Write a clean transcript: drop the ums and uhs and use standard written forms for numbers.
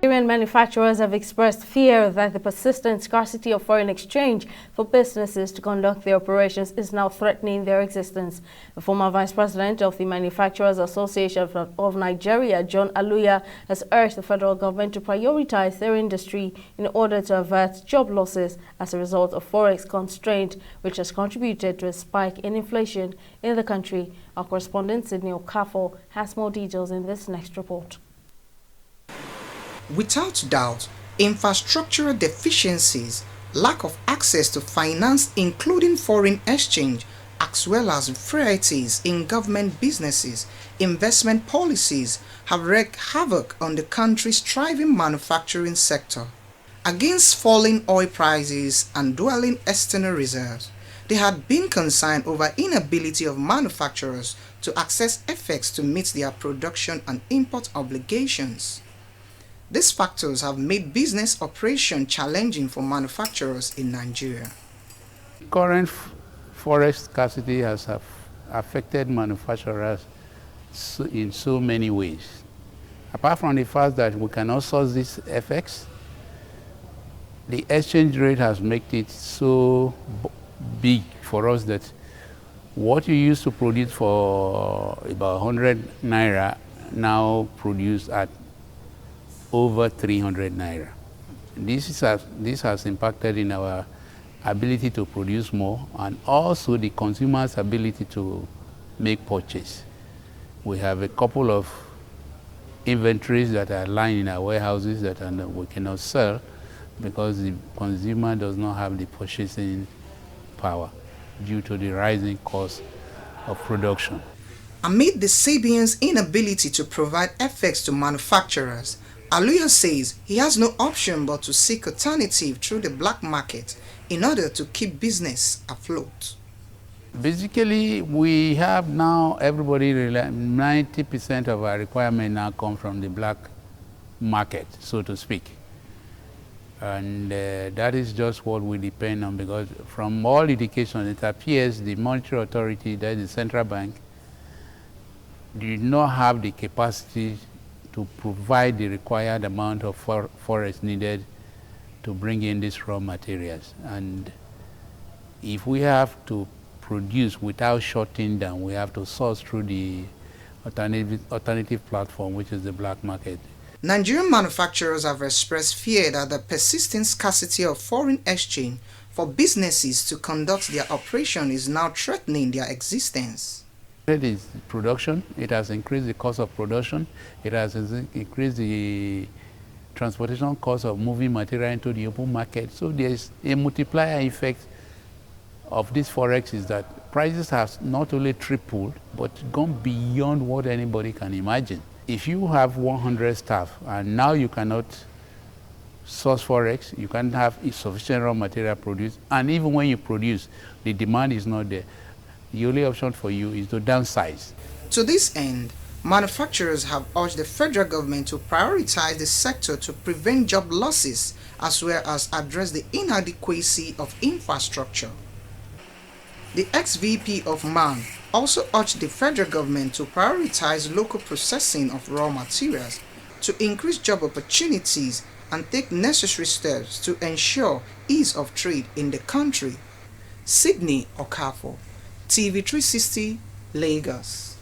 Nigerian manufacturers have expressed fear that the persistent scarcity of foreign exchange for businesses to conduct their operations is now threatening their existence. The former Vice President of the Manufacturers Association of Nigeria, John Aluya, has urged the federal government to prioritize their industry in order to avert job losses as a result of forex constraint, which has contributed to a spike in inflation in the country. Our correspondent Sydney Okafo has more details in this next report. Without doubt, infrastructural deficiencies, lack of access to finance including foreign exchange, as well as varieties in government businesses, investment policies have wreaked havoc on the country's thriving manufacturing sector. Against falling oil prices and dwindling external reserves, there had been concern over inability of manufacturers to access FX to meet their production and import obligations. These factors have made business operation challenging for manufacturers in Nigeria. Current forex scarcity has affected manufacturers in so many ways. Apart from the fact that we cannot source this FX, the exchange rate has made it so big for us that what you used to produce for about 100 naira now produced at over 300 naira. This has impacted in our ability to produce more and also the consumer's ability to make purchase. We have a couple of inventories that are lying in our warehouses that we cannot sell because the consumer does not have the purchasing power due to the rising cost of production. Amid the CBN's inability to provide FX to manufacturers, Aluya says he has no option but to seek alternative through the black market in order to keep business afloat. Basically, we have now 90% of our requirement now come from the black market, so to speak. And that is just what we depend on, because from all indications it appears the monetary authority, that is the central bank, did not have the capacity to provide the required amount of forex needed to bring in these raw materials. And if we have to produce without shutting down, we have to source through the alternative platform, which is the black market. Nigerian manufacturers have expressed fear that the persistent scarcity of foreign exchange for businesses to conduct their operation is now threatening their existence. It is production. It has increased the cost of production. It has increased the transportation cost of moving material into the open market. So there's a multiplier effect of this forex is that prices have not only tripled, but gone beyond what anybody can imagine. If you have 100 staff and now you cannot source forex, you can't have sufficient raw material produced, and even when you produce, the demand is not there. The only option for you is to downsize. To this end, manufacturers have urged the federal government to prioritize the sector to prevent job losses as well as address the inadequacy of infrastructure. The ex-VP of MAN also urged the federal government to prioritize local processing of raw materials to increase job opportunities and take necessary steps to ensure ease of trade in the country. Sydney Okafo, TV 360, Lagos.